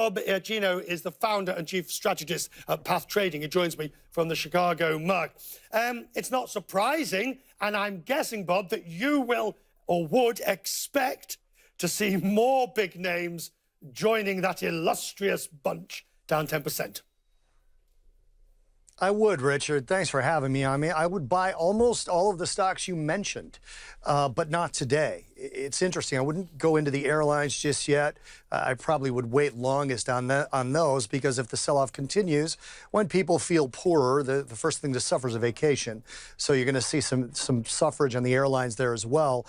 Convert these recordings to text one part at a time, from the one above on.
Bob Gino is the founder and chief strategist at Path Trading. He joins me from the Chicago Mug. It's not surprising, and I'm guessing, Bob, that you will or would expect to see more big names joining that illustrious bunch down 10%. I would, Richard. Thanks for having me. I mean, I would buy almost all of the stocks you mentioned, but not today. It's interesting. I wouldn't go into the airlines just yet. I probably would wait longest on those, because if the sell-off continues, when people feel poorer, the first thing to suffer is a vacation. So you're going to see some suffrage on the airlines there as well.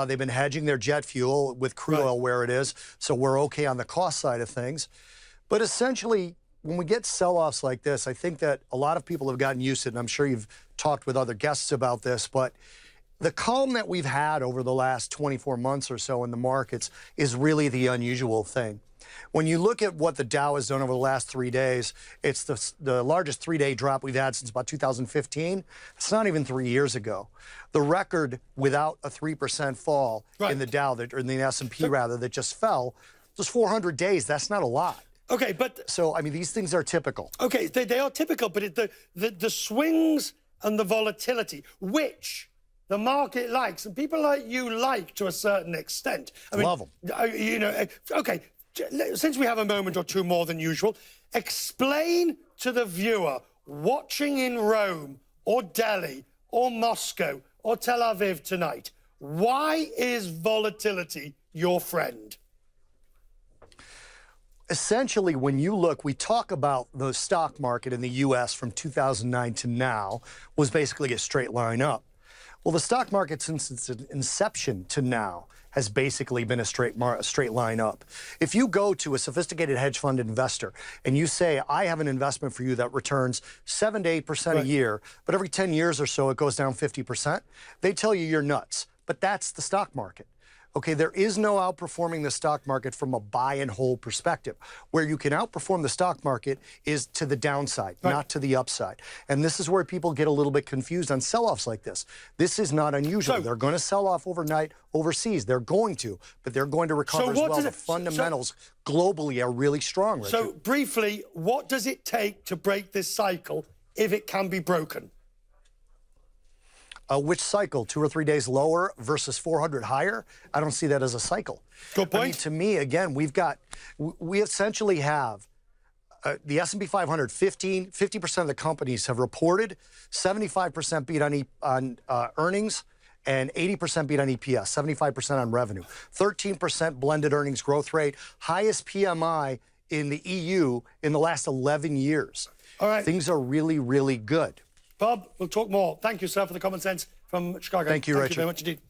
They've been hedging their jet fuel with crude oil where it is, so we're okay on the cost side of things. But essentially, when we get sell-offs like this, I think that a lot of people have gotten used to it, and I'm sure you've talked with other guests about this, but the calm that we've had over the last 24 months or so in the markets is really the unusual thing. When you look at what the Dow has done over the last 3 days, it's the largest three-day drop we've had since about 2015. It's not even 3 years ago. The record without a 3% fall in the Dow, or in the S&P rather, that just fell, was 400 days. That's not a lot. Okay, but... So, I mean, these things are typical. Okay, they are typical, but the swings and the volatility, which the market likes, and people like you like to a certain extent. I mean, love them. You know, okay, since we have a moment or two more than usual, explain to the viewer watching in Rome or Delhi or Moscow or Tel Aviv tonight, why is volatility your friend? Essentially, when you look, we talk about the stock market in the U.S. from 2009 to now was basically a straight line up. Well, the stock market since its inception to now has basically been a straight line up. If you go to a sophisticated hedge fund investor and you say, I have an investment for you that returns 7 to 8% a year, but every 10 years or so it goes down 50%, they tell you you're nuts. But that's the stock market. Okay, there is no outperforming the stock market from a buy and hold perspective. Where you can outperform the stock market is to the downside, not to the upside. And this is where people get a little bit confused on sell-offs like this. This is not unusual. So, they're going to sell off overnight overseas. They're going to, but they're going to recover as well. The fundamentals globally are really strong, Richard. So briefly, what does it take to break this cycle if it can be broken? Which cycle? 2 or 3 days lower versus 400 higher? I don't see that as a cycle. Good point. I mean, to me, again, we essentially have the S&P 500, 50% of the companies have reported, 75% beat on earnings, and 80% beat on EPS, 75% on revenue, 13% blended earnings growth rate, highest PMI in the EU in the last 11 years. All right. Things are really, really good. Bob, we'll talk more. Thank you, sir, for the common sense from Chicago. Thank you, Richard. Thank you very much indeed.